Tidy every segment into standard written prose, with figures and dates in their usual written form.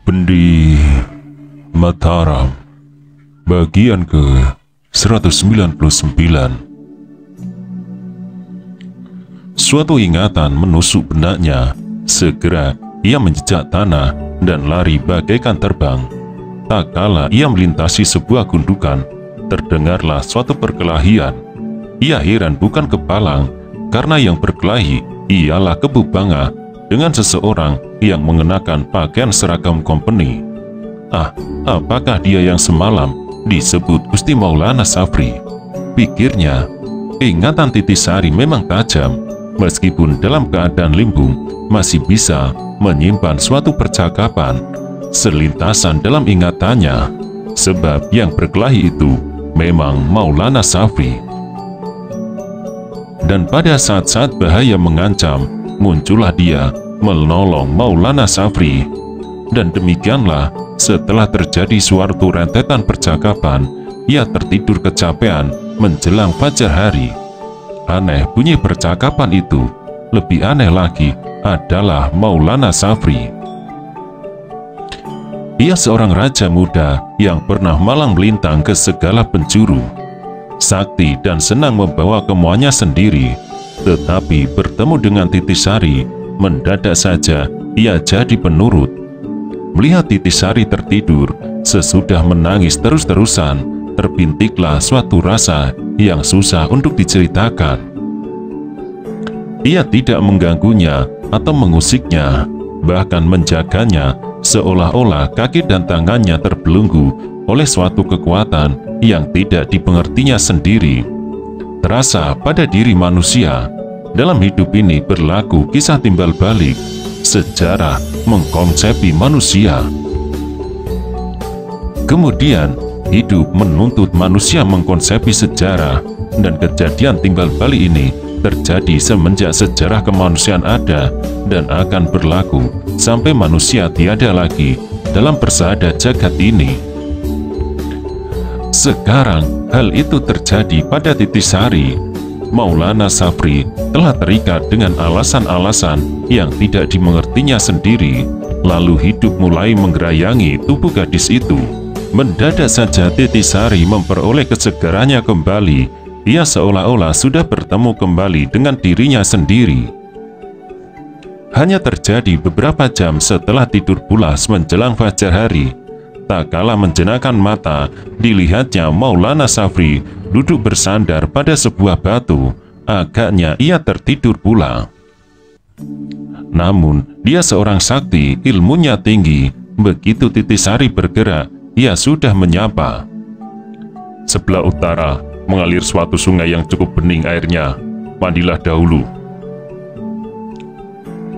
Bendi Mataram, bagian ke-199. Suatu ingatan menusuk benaknya. Segera ia menjejak tanah dan lari bagaikan terbang. Tak kala ia melintasi sebuah gundukan, terdengarlah suatu perkelahian. Ia heran bukan kepalang, karena yang berkelahi ialah Kebu Banga dengan seseorang yang mengenakan pakaian seragam company. Apakah dia yang semalam disebut Gusti Maulana Safri? Pikirnya. Ingatan Titisari memang tajam. Meskipun dalam keadaan limbung, masih bisa menyimpan suatu percakapan selintasan dalam ingatannya, sebab yang berkelahi itu memang Maulana Safri. Dan pada saat-saat bahaya mengancam, muncullah dia menolong Maulana Safri. Dan demikianlah, setelah terjadi suatu rentetan percakapan, ia tertidur kecapean menjelang fajar hari. Aneh bunyi percakapan itu. Lebih aneh lagi adalah Maulana Safri. Ia seorang raja muda yang pernah malang melintang ke segala penjuru, sakti dan senang membawa kemauannya sendiri. Tetapi bertemu dengan Titisari, mendadak saja ia jadi penurut. Melihat Titisari tertidur, sesudah menangis terus-terusan, terbintiklah suatu rasa yang susah untuk diceritakan. Ia tidak mengganggunya atau mengusiknya, bahkan menjaganya, seolah-olah kaki dan tangannya terbelenggu oleh suatu kekuatan yang tidak dipengertinya sendiri. Terasa pada diri manusia. Dalam hidup ini berlaku kisah timbal balik. Sejarah mengkonsepi manusia. Kemudian hidup menuntut manusia mengkonsepi sejarah, dan kejadian timbal balik ini terjadi semenjak sejarah kemanusiaan ada dan akan berlaku sampai manusia tiada lagi dalam persada jagat ini. Sekarang hal itu terjadi pada Titisari. Maulana Safri telah terikat dengan alasan-alasan yang tidak dimengertinya sendiri, lalu hidup mulai menggerayangi tubuh gadis itu. Mendadak saja Titisari memperoleh kesegarannya kembali. Ia seolah-olah sudah bertemu kembali dengan dirinya sendiri. Hanya terjadi beberapa jam setelah tidur pulas menjelang fajar hari. Tak kala menjenakkan mata, dilihatnya Maulana Safri duduk bersandar pada sebuah batu. Agaknya ia tertidur pula. Namun, dia seorang sakti, ilmunya tinggi. Begitu Titisari bergerak, ia sudah menyapa. Sebelah utara mengalir suatu sungai yang cukup bening airnya. Mandilah dahulu.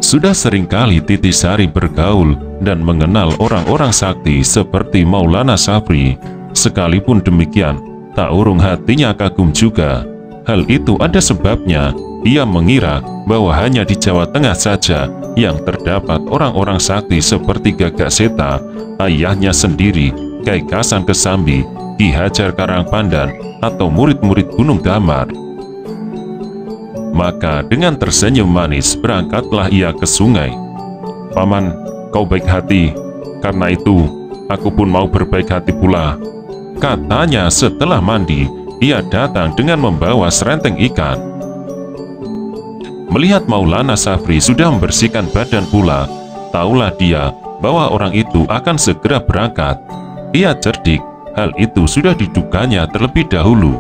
Sudah seringkali Titisari bergaul dan mengenal orang-orang sakti seperti Maulana Safri. Sekalipun demikian, tak urung hatinya kagum juga. Hal itu ada sebabnya. Ia mengira bahwa hanya di Jawa Tengah saja yang terdapat orang-orang sakti seperti Gagak Seta, ayahnya sendiri, Kyai Kasan Kesambi, Ki Hajar Karangpandan, atau murid-murid Gunung Damar. Maka dengan tersenyum manis berangkatlah ia ke sungai. Paman, kau baik hati, karena itu aku pun mau berbaik hati pula, katanya setelah mandi. Ia datang dengan membawa serenteng ikan. Melihat Maulana Safri sudah membersihkan badan pula, taulah dia bahwa orang itu akan segera berangkat. Ia cerdik, hal itu sudah diduganya terlebih dahulu.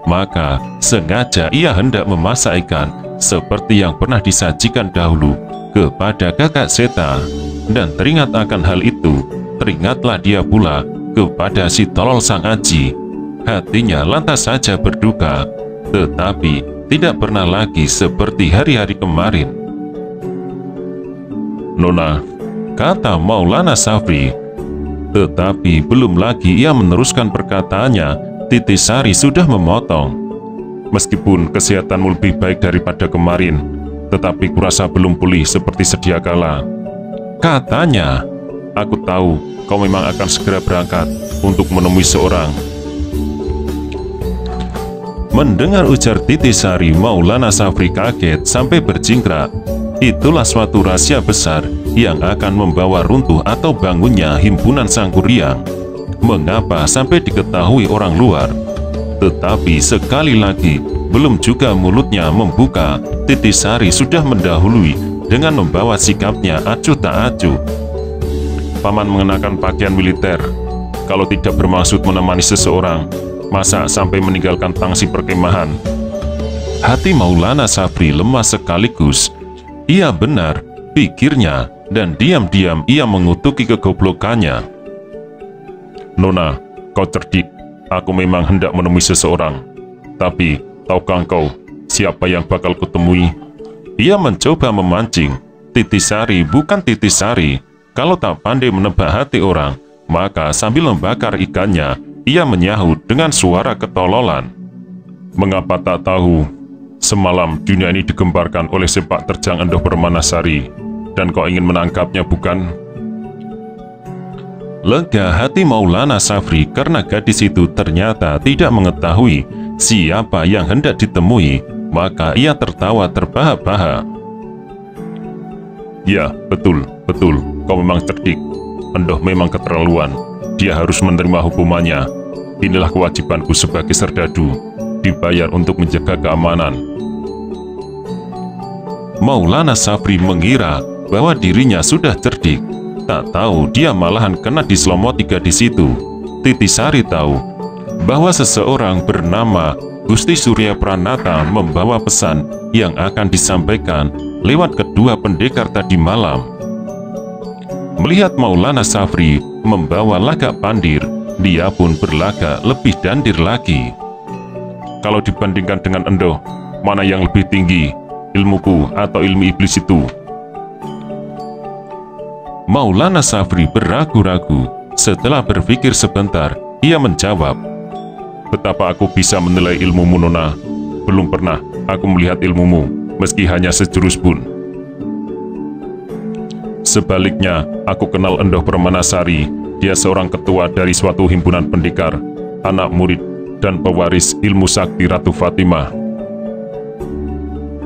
Maka sengaja ia hendak memasak ikan seperti yang pernah disajikan dahulu kepada Kakak Seta. Dan teringat akan hal itu, teringatlah dia pula kepada si tolol sang aji. Hatinya lantas saja berduka, tetapi tidak pernah lagi seperti hari-hari kemarin. Nona, kata Maulana Safri. Tetapi belum lagi ia meneruskan perkataannya, Titisari sudah memotong. Meskipun kesehatanmu lebih baik daripada kemarin, tetapi kurasa belum pulih seperti sedia kala, katanya. Aku tahu kau memang akan segera berangkat untuk menemui seorang. Mendengar ujar Titisari, Maulana Safri kaget sampai berjingkrak. Itulah suatu rahasia besar yang akan membawa runtuh atau bangunnya himpunan Sangkuriang. Mengapa sampai diketahui orang luar? Tetapi sekali lagi, belum juga mulutnya membuka, Titisari sudah mendahului dengan membawa sikapnya acuh tak acuh. Paman mengenakan pakaian militer. Kalau tidak bermaksud menemani seseorang, masa sampai meninggalkan tangsi perkemahan? Hati Maulana Safri lemah sekaligus. Ia benar, pikirnya, dan diam-diam ia mengutuki kegoblokannya. Nona, kau cerdik. Aku memang hendak menemui seseorang. Tapi, tahukah engkau siapa yang bakal kutemui? Ia mencoba memancing. Titisari bukan Titisari. Kalau tak pandai menebak hati orang, maka sambil membakar ikannya, ia menyahut dengan suara ketololan. Mengapa tak tahu? Semalam dunia ini digembarkan oleh sepak terjang Endoh Permanasari, dan kau ingin menangkapnya, bukan? Lega hati Maulana Safri karena gadis itu ternyata tidak mengetahui siapa yang hendak ditemui, maka ia tertawa terbahak-bahak. Ya, betul, kau memang cerdik. Endoh memang keterlaluan. Dia harus menerima hukumannya. Inilah kewajibanku sebagai serdadu, dibayar untuk menjaga keamanan. Maulana Safri mengira bahwa dirinya sudah cerdik. Tak tahu dia malahan kena diselomoti gadis itu. Titisari tahu bahwa seseorang bernama Gusti Surya Pranata membawa pesan yang akan disampaikan lewat kedua pendekar tadi malam. Melihat Maulana Safri membawa lagak pandir, dia pun berlagak lebih dandir lagi. Kalau dibandingkan dengan Endoh, mana yang lebih tinggi, ilmuku atau ilmu iblis itu? Maulana Safri beragu-ragu. Setelah berpikir sebentar, ia menjawab, betapa aku bisa menilai ilmumu, Nona? Belum pernah aku melihat ilmumu, meski hanya sejurus pun. Sebaliknya, aku kenal Endoh Permanasari. Dia seorang ketua dari suatu himpunan pendekar, anak murid dan pewaris ilmu sakti Ratu Fatimah.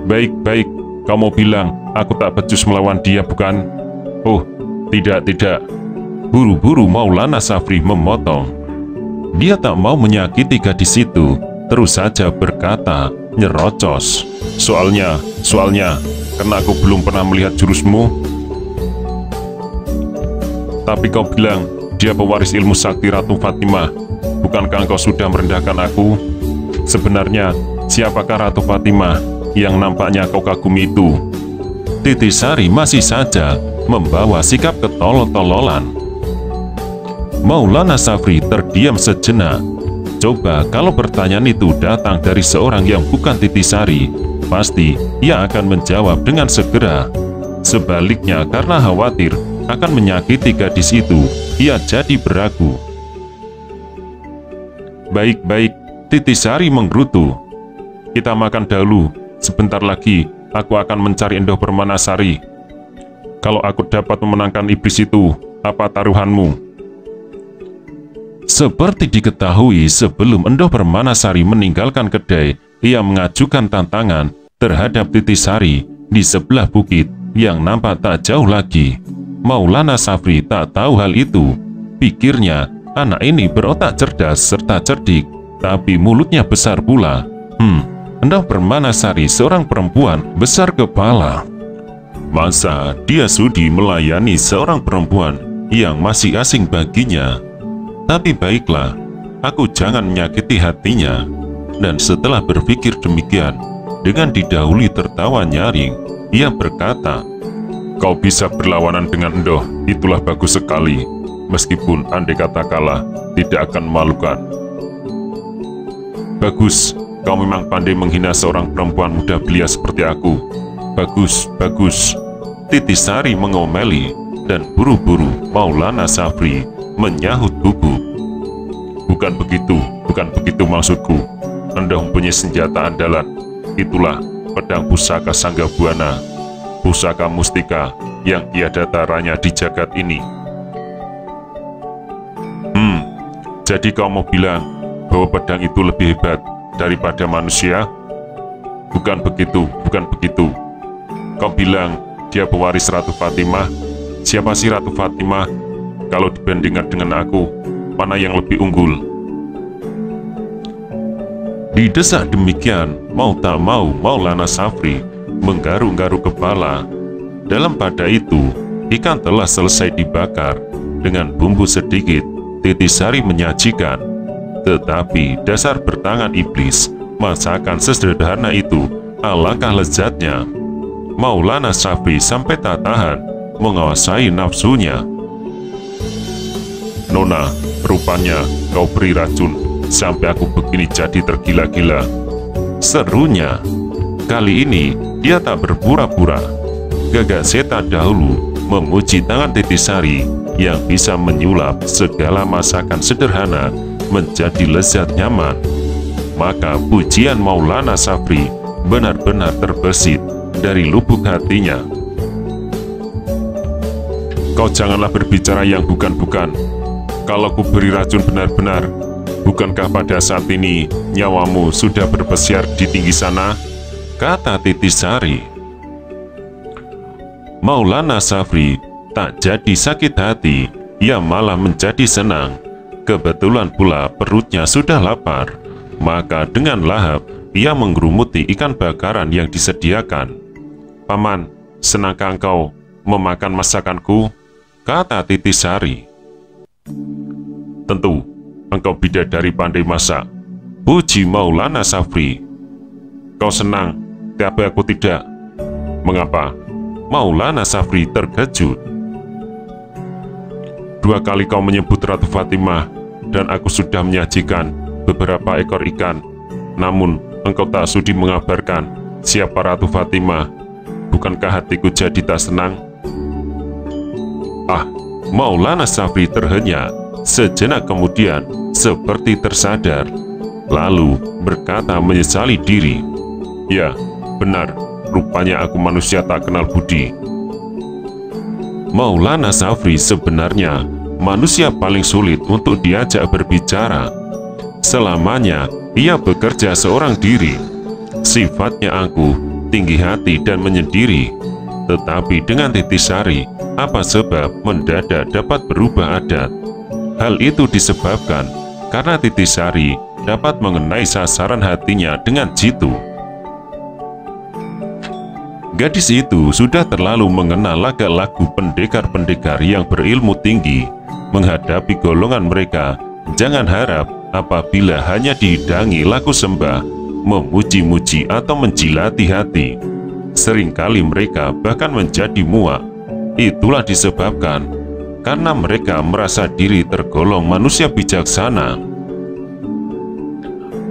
Baik, kau mau bilang aku tak becus melawan dia, bukan? Oh, tidak. Buru-buru Maulana Safri memotong. Dia tak mau menyakiti gadis itu, terus saja berkata, nyerocos. Soalnya, karena aku belum pernah melihat jurusmu. Tapi kau bilang dia pewaris ilmu sakti Ratu Fatimah. Bukankah engkau sudah merendahkan aku? Sebenarnya, siapakah Ratu Fatimah yang nampaknya kau kagumi itu? Titisari masih saja membawa sikap ketolol-tololan. Maulana Safri terdiam sejenak. Coba kalau pertanyaan itu datang dari seorang yang bukan Titisari, pasti ia akan menjawab dengan segera. Sebaliknya, karena khawatir akan menyakiti gadis itu, ia jadi beragu. Baik, Titisari menggerutu. Kita makan dahulu. Sebentar lagi aku akan mencari Endoh Permanasari. Kalau aku dapat memenangkan iblis itu, apa taruhanmu? Seperti diketahui, sebelum Endoh Permanasari meninggalkan kedai, ia mengajukan tantangan terhadap Titisari di sebelah bukit yang nampak tak jauh lagi. Maulana Safri tak tahu hal itu. Pikirnya, anak ini berotak cerdas serta cerdik, tapi mulutnya besar pula. Endoh Permanasari seorang perempuan besar kepala. Masa dia sudi melayani seorang perempuan yang masih asing baginya? Tapi baiklah, aku jangan menyakiti hatinya. Dan setelah berpikir demikian, dengan didahului tertawa nyaring, ia berkata, kau bisa berlawanan dengan Endoh, itulah bagus sekali. Meskipun andai kata kalah, tidak akan memalukan. Bagus, kau memang pandai menghina seorang perempuan muda belia seperti aku. Bagus. Titisari mengomeli, dan buru-buru Maulana Safri menyahut gugup. Bukan begitu maksudku. Endoh mempunyai senjata andalan. Itulah pedang pusaka Sanggabuana, pusaka mustika yang tiada taranya di jagat ini. Jadi kau mau bilang bahwa pedang itu lebih hebat daripada manusia? Bukan begitu, bukan begitu. Kau bilang dia pewaris Ratu Fatimah. Siapa sih Ratu Fatimah? Kalau dibandingkan dengan aku, mana yang lebih unggul? Didesak demikian, mau tak mau Maulana Safri menggaruk-garuk kepala. Dalam pada itu, ikan telah selesai dibakar. Dengan bumbu sedikit, Titi Sari menyajikan. Tetapi dasar bertangan iblis, masakan sesederhana itu alangkah lezatnya. Maulana Safri sampai tak tahan menguasai nafsunya. Nona, rupanya kau beri racun sampai aku begini jadi tergila-gila, serunya. Kali ini dia tak berpura-pura. Gagak setan dahulu memuji tangan Titi Sari yang bisa menyulap segala masakan sederhana menjadi lezat nyaman. Maka pujian Maulana Safri benar-benar terbesit dari lubuk hatinya. Kau janganlah berbicara yang bukan-bukan. Kalau ku beri racun benar-benar, bukankah pada saat ini nyawamu sudah berpesiar di tinggi sana? Kata Titi Sari. Maulana Safri tak jadi sakit hati, ia malah menjadi senang. Kebetulan pula perutnya sudah lapar, maka dengan lahap ia menggerumuti ikan bakaran yang disediakan. Paman, senangkah engkau memakan masakanku? Kata Titi Sari. Tentu, engkau bidadari pandai masak, puji Maulana Safri. Kau senang, tapi aku tidak. Mengapa? Maulana Safri terkejut. 2 kali kau menyebut Ratu Fatimah, dan aku sudah menyajikan beberapa ekor ikan. Namun, engkau tak sudi mengabarkan siapa Ratu Fatimah. Bukankah hatiku jadi tak senang? Ah, Maulana Safri terhenyak. Sejenak kemudian, seperti tersadar, lalu berkata menyesali diri. Ya, benar, rupanya aku manusia tak kenal budi. Maulana Safri sebenarnya manusia paling sulit untuk diajak berbicara. Selamanya ia bekerja seorang diri. Sifatnya angkuh, tinggi hati dan menyendiri. Tetapi dengan Titi Sari, apa sebab mendadak dapat berubah adat? Hal itu disebabkan karena Titi Sari dapat mengenai sasaran hatinya dengan jitu. Gadis itu sudah terlalu mengenal laga-lagu pendekar-pendekar yang berilmu tinggi. Menghadapi golongan mereka, jangan harap apabila hanya dihidangi lagu sembah, memuji-muji atau menjilati hati. Seringkali mereka bahkan menjadi muak. Itulah disebabkan karena mereka merasa diri tergolong manusia bijaksana.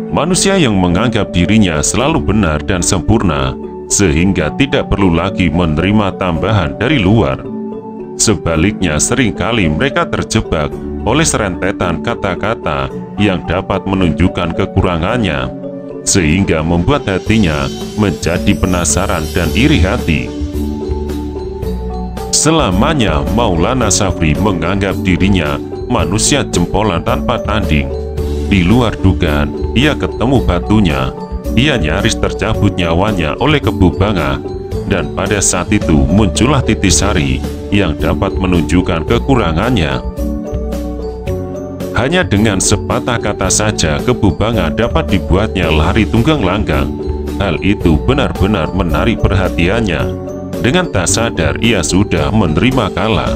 Manusia yang menganggap dirinya selalu benar dan sempurna, sehingga tidak perlu lagi menerima tambahan dari luar. Sebaliknya, seringkali mereka terjebak oleh serentetan kata-kata yang dapat menunjukkan kekurangannya, sehingga membuat hatinya menjadi penasaran dan iri hati. Selamanya Maulana Safri menganggap dirinya manusia jempolan tanpa tanding. Di luar dugaan, ia ketemu batunya. Ia nyaris tercabut nyawanya oleh kebubangan. Dan pada saat itu muncullah Titi Sari yang dapat menunjukkan kekurangannya. Hanya dengan sepatah kata saja kebubangan dapat dibuatnya lari tunggang langgang. Hal itu benar-benar menarik perhatiannya. Dengan tak sadar ia sudah menerima kalah.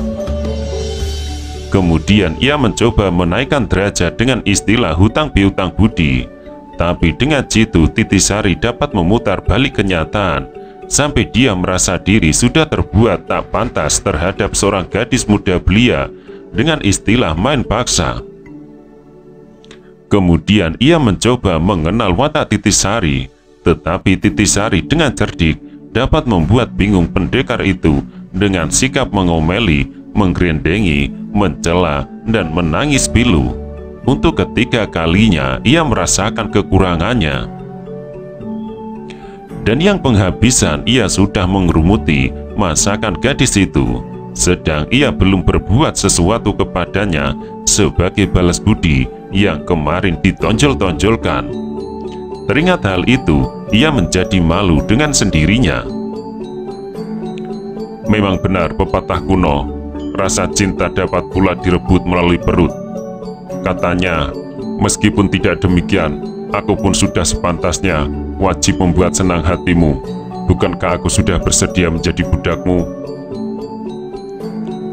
Kemudian ia mencoba menaikkan derajat dengan istilah hutang piutang budi. Tapi dengan jitu Titi Sari dapat memutar balik kenyataan, sampai dia merasa diri sudah terbuat tak pantas terhadap seorang gadis muda belia dengan istilah main paksa. Kemudian ia mencoba mengenal watak Titi Sari, tetapi Titi Sari dengan cerdik dapat membuat bingung pendekar itu dengan sikap mengomeli, menggerendengi, mencela, dan menangis pilu. Untuk ketiga kalinya ia merasakan kekurangannya. Dan yang penghabisan ia sudah mengerumuti masakan gadis itu, sedang ia belum berbuat sesuatu kepadanya sebagai balas budi yang kemarin ditonjol-tonjolkan. Teringat hal itu, ia menjadi malu dengan sendirinya. Memang benar pepatah kuno, rasa cinta dapat pula direbut melalui perut. Katanya, meskipun tidak demikian, aku pun sudah sepantasnya wajib membuat senang hatimu. Bukankah aku sudah bersedia menjadi budakmu?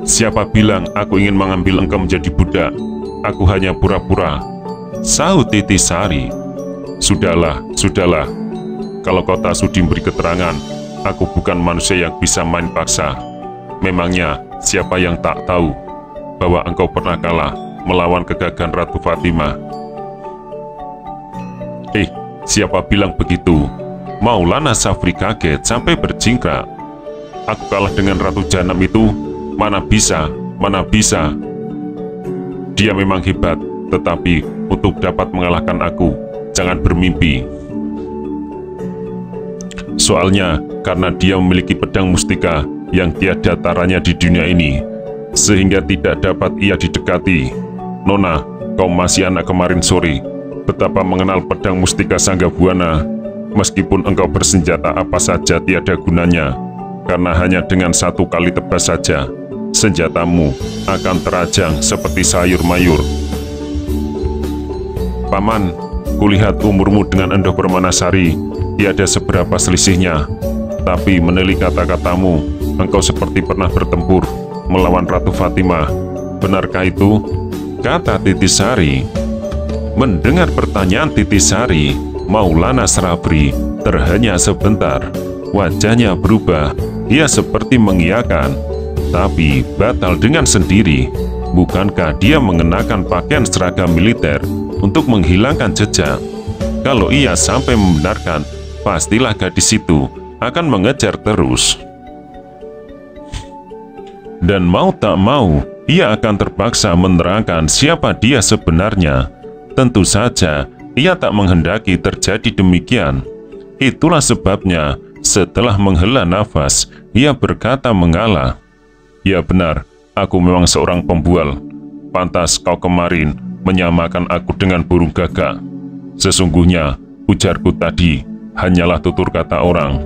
Siapa bilang aku ingin mengambil engkau menjadi budak? Aku hanya pura-pura, sahut Titisari. Sudahlah, sudahlah. Kalau kau tak sudi memberi keterangan, aku bukan manusia yang bisa main paksa. Memangnya siapa yang tak tahu bahwa engkau pernah kalah melawan kegagahan Ratu Fatimah? Siapa bilang begitu? Maulana Safri kaget sampai berjingkrak. Aku kalah dengan Ratu Janam itu? Mana bisa, mana bisa. Dia memang hebat, tetapi untuk dapat mengalahkan aku, jangan bermimpi. Soalnya, karena dia memiliki pedang mustika yang tiada taranya di dunia ini, sehingga tidak dapat ia didekati. Nona, kau masih anak kemarin sore, betapa mengenal pedang mustika Sanggabuana. Meskipun engkau bersenjata apa saja tiada gunanya, karena hanya dengan satu kali tebas saja, senjatamu akan terajang seperti sayur mayur. Paman, kulihat umurmu dengan Endor Permanasari tiada seberapa selisihnya, tapi menilik kata-katamu, engkau seperti pernah bertempur melawan Ratu Fatimah. Benarkah itu? Kata Titisari. Mendengar pertanyaan Titisari, Maulana Safri terhanya sebentar. Wajahnya berubah, ia seperti mengiyakan, tapi batal dengan sendiri. Bukankah dia mengenakan pakaian seragam militer untuk menghilangkan jejak? Kalau ia sampai membenarkan, pastilah gadis itu akan mengejar terus. Dan mau tak mau, ia akan terpaksa menerangkan siapa dia sebenarnya. Tentu saja, ia tak menghendaki terjadi demikian. Itulah sebabnya, setelah menghela nafas, ia berkata mengalah. Ya benar, aku memang seorang pembual. Pantas kau kemarin menyamakan aku dengan burung gagak. Sesungguhnya, ujarku tadi hanyalah tutur kata orang.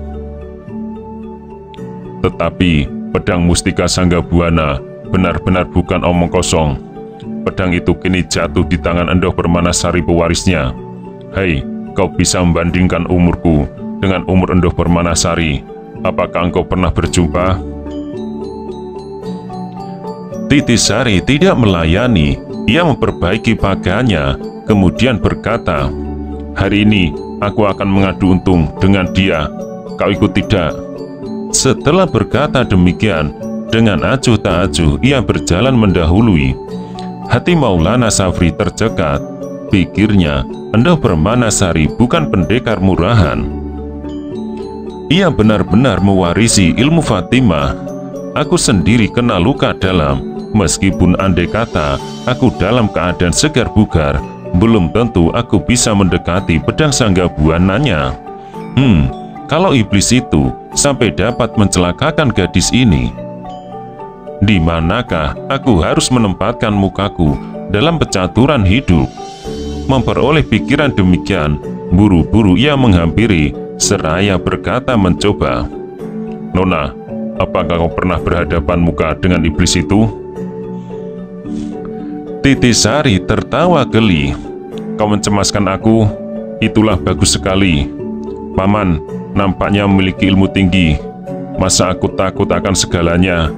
Tetapi, pedang mustika Sanggabuana benar-benar bukan omong kosong. Pedang itu kini jatuh di tangan Endor Permanasari pewarisnya. Hei, kau bisa membandingkan umurku dengan umur Endor Permanasari. Apakah engkau pernah berjumpa? Titisari tidak melayani. Ia memperbaiki pakaiannya, kemudian berkata, hari ini aku akan mengadu untung dengan dia. Kau ikut tidak? Setelah berkata demikian, dengan acuh tak acuh ia berjalan mendahului. Hati Maulana Safri tercekat. Pikirnya, Endor Permanasari bukan pendekar murahan. Ia benar-benar mewarisi ilmu Fatimah. Aku sendiri kena luka dalam. Meskipun andai kata aku dalam keadaan segar bugar, belum tentu aku bisa mendekati pedang Sanggabuananya. Kalau iblis itu sampai dapat mencelakakan gadis ini, di manakah aku harus menempatkan mukaku dalam pecaturan hidup? Memperoleh pikiran demikian, buru-buru ia menghampiri seraya berkata mencoba. Nona, apakah kau pernah berhadapan muka dengan iblis itu? Titisari tertawa geli. Kau mencemaskan aku? Itulah bagus sekali. Paman nampaknya memiliki ilmu tinggi. Masa aku takut akan segalanya?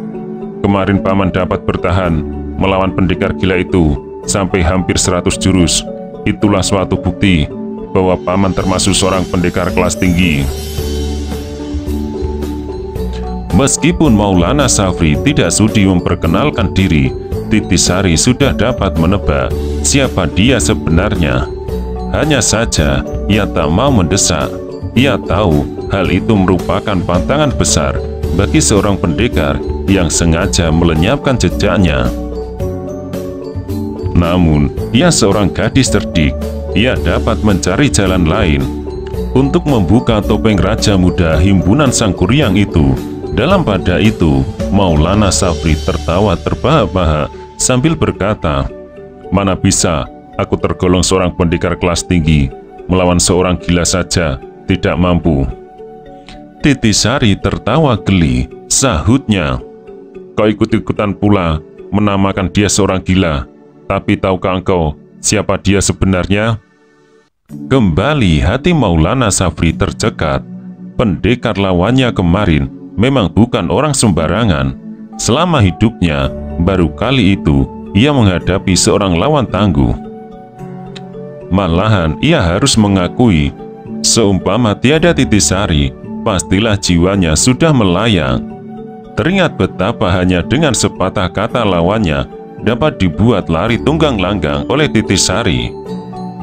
Kemarin paman dapat bertahan melawan pendekar gila itu sampai hampir 100 jurus. Itulah suatu bukti bahwa paman termasuk seorang pendekar kelas tinggi. Meskipun Maulana Safri tidak sudi memperkenalkan diri, Titisari sudah dapat menebak siapa dia sebenarnya. Hanya saja ia tak mau mendesak. Ia tahu hal itu merupakan pantangan besar bagi seorang pendekar yang sengaja melenyapkan jejaknya. Namun, ia seorang gadis cerdik. Ia dapat mencari jalan lain untuk membuka topeng Raja Muda Himpunan Sang Kuryang itu. Dalam pada itu, Maulana Safri tertawa terbahak-bahak sambil berkata, mana bisa aku tergolong seorang pendekar kelas tinggi. melawan seorang gila saja tidak mampu." Titisari tertawa geli, sahutnya, "Kau ikut-ikutan pula menamakan dia seorang gila. Tapi tahukah engkau siapa dia sebenarnya?" Kembali hati Maulana Safri tercekat. Pendekar lawannya kemarin memang bukan orang sembarangan. Selama hidupnya, baru kali itu ia menghadapi seorang lawan tangguh. Malahan ia harus mengakui, seumpama tiada Titisari, pastilah jiwanya sudah melayang. Teringat betapa hanya dengan sepatah kata lawannya dapat dibuat lari tunggang langgang oleh Titisari.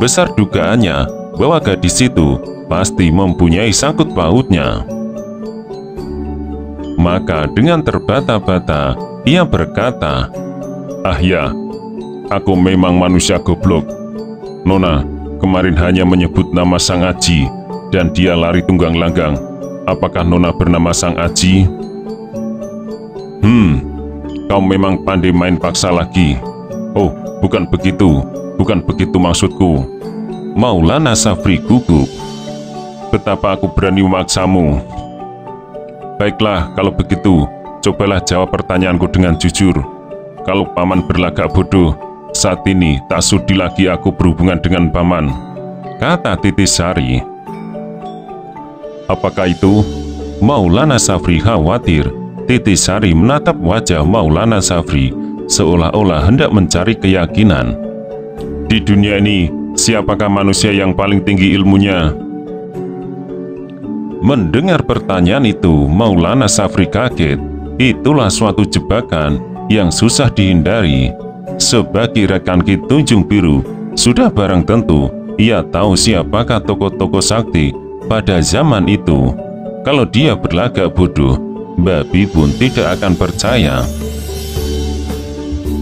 Besar dugaannya bahwa gadis itu pasti mempunyai sangkut pautnya. Maka dengan terbata-bata ia berkata, "Ah ya, aku memang manusia goblok. Nona kemarin hanya menyebut nama Sang Aji dan dia lari tunggang langgang. Apakah Nona bernama Sang Aji?" Kau memang pandai main paksa lagi." "Oh, bukan begitu maksudku." Maulana Safri gugup. "Betapa aku berani memaksamu." "Baiklah, kalau begitu, cobalah jawab pertanyaanku dengan jujur. Kalau paman berlagak bodoh, saat ini tak sudi lagi aku berhubungan dengan paman," kata Titisari. "Apakah itu?" Maulana Safri khawatir. Titisari menatap wajah Maulana Safri seolah-olah hendak mencari keyakinan. "Di dunia ini, siapakah manusia yang paling tinggi ilmunya?" Mendengar pertanyaan itu, Maulana Safri kaget. Itulah suatu jebakan yang susah dihindari. Sebagai rekan Ki Tunjung Biru, sudah barang tentu ia tahu siapakah tokoh-tokoh sakti pada zaman itu. Kalau dia berlagak bodoh, babi pun tidak akan percaya.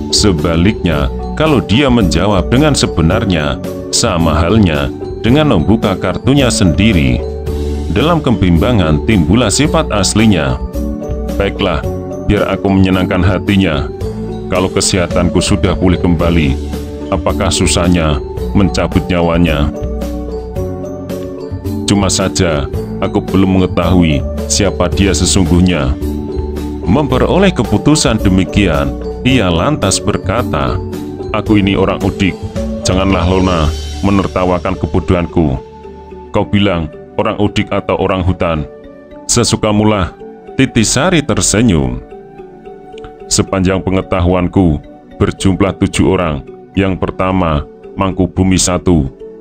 Sebaliknya, kalau dia menjawab dengan sebenarnya, sama halnya dengan membuka kartunya sendiri. Dalam kebimbangan timbullah sifat aslinya. "Baiklah, biar aku menyenangkan hatinya. Kalau kesehatanku sudah pulih kembali, apakah susahnya mencabut nyawanya? Cuma saja, aku belum mengetahui siapa dia sesungguhnya." Memperoleh keputusan demikian, ia lantas berkata, "Aku ini orang Udik. Janganlah Nona menertawakan kebodohanku. Kau bilang orang Udik atau orang hutan, sesukamulah." Titisari tersenyum. "Sepanjang pengetahuanku, berjumlah 7 orang. Yang pertama, Mangkubumi I,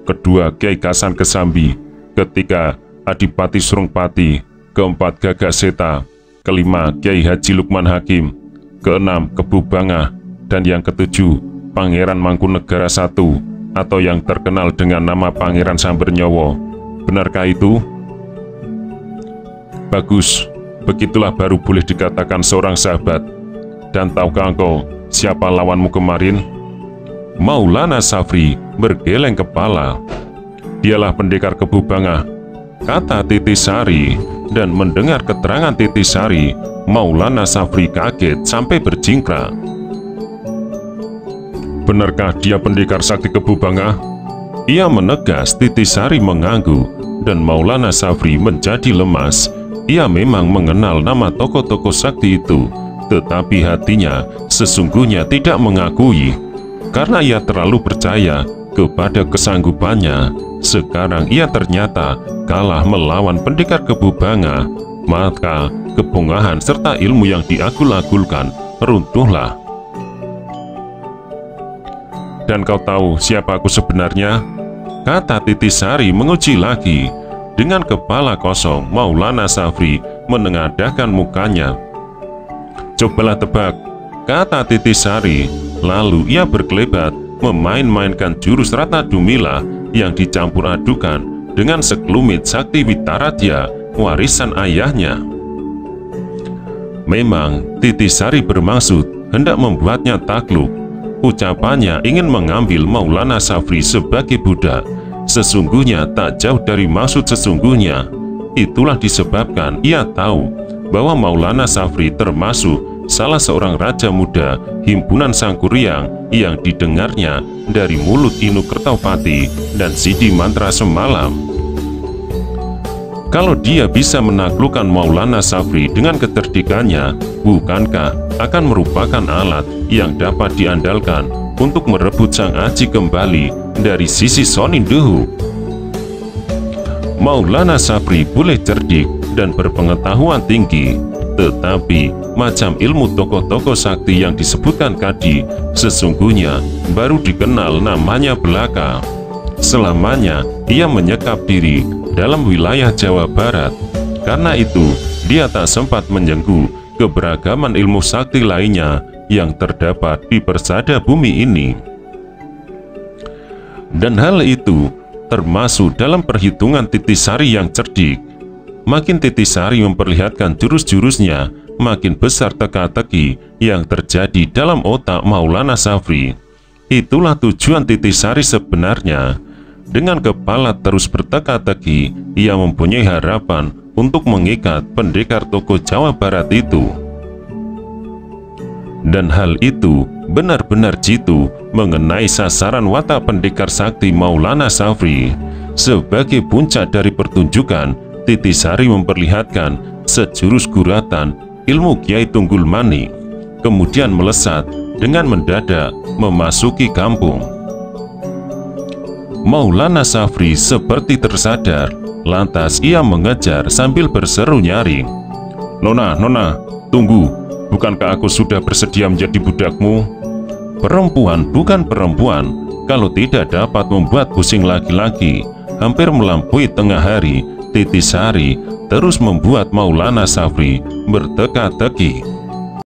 kedua Kiai Kasan Kesambi, ketiga Adipati Surungpati, keempat Gagak Seta, kelima Kiai Haji Lukman Hakim, keenam Kebu Bangah, dan yang ketujuh Pangeran Mangkunegara I, atau yang terkenal dengan nama Pangeran Sambernyowo. Benarkah itu?" "Bagus, begitulah baru boleh dikatakan seorang sahabat. Dan tahukah engkau siapa lawanmu kemarin?" Maulana Safri bergeleng kepala. "Dialah pendekar Kebu Bangah," kata Titisari. Dan mendengar keterangan Titisari, Maulana Safri kaget sampai berjingkrak. "Benarkah dia pendekar sakti Kebu Bangah?" Ia menegas. Titisari mengangguk, dan Maulana Safri menjadi lemas. Ia memang mengenal nama tokoh-tokoh sakti itu, tetapi hatinya sesungguhnya tidak mengakui, karena ia terlalu percaya kepada kesanggupannya. Sekarang ia ternyata kalah melawan pendekar Kebu Bangah, maka kebongkahan serta ilmu yang diagul-agulkan runtuhlah. "Dan kau tahu siapa aku sebenarnya?" kata Titisari menguji lagi. Dengan kepala kosong, Maulana Safri menengadahkan mukanya. "Cobalah tebak," kata Titisari. Lalu ia berkelebat memain-mainkan jurus Ratna Dumila yang dicampur adukan dengan sekelumit sakti Witaradya, warisan ayahnya. Memang Titisari bermaksud hendak membuatnya takluk. Ucapannya ingin mengambil Maulana Safri sebagai budak. Sesungguhnya tak jauh dari maksud sesungguhnya. Itulah disebabkan ia tahu bahwa Maulana Safri termasuk salah seorang raja muda himpunan Sangkuriang yang didengarnya dari mulut Inu Kertopati dan Sidi Mantra semalam. Kalau dia bisa menaklukkan Maulana Safri dengan kecerdikannya, bukankah akan merupakan alat yang dapat diandalkan untuk merebut Sang Aji kembali dari sisi Soninduhu? Maulana Safri boleh cerdik dan berpengetahuan tinggi, tetapi macam ilmu tokoh-tokoh sakti yang disebutkan tadi sesungguhnya baru dikenal namanya belaka. Selamanya ia menyekap diri dalam wilayah Jawa Barat. Karena itu dia tak sempat menjenggu keberagaman ilmu sakti lainnya yang terdapat di persada bumi ini. Dan hal itu termasuk dalam perhitungan Titisari yang cerdik. Makin Titisari memperlihatkan jurus-jurusnya, makin besar teka-teki yang terjadi dalam otak Maulana Safri. Itulah tujuan Titisari sebenarnya. Dengan kepala terus berteka-teki, ia mempunyai harapan untuk mengikat pendekar tokoh Jawa Barat itu. Dan hal itu benar-benar jitu mengenai sasaran watak pendekar sakti Maulana Safri. Sebagai puncak dari pertunjukan, Titisari memperlihatkan sejurus guratan ilmu Kiai Tunggul Mani, kemudian melesat dengan mendadak memasuki kampung. Maulana Safri seperti tersadar, lantas ia mengejar sambil berseru nyaring, "Nona, Nona, tunggu, bukankah aku sudah bersedia menjadi budakmu?" Perempuan bukan perempuan kalau tidak dapat membuat pusing laki-laki. Hampir melampaui tengah hari, Titisari terus membuat Maulana Safri berteka-teki.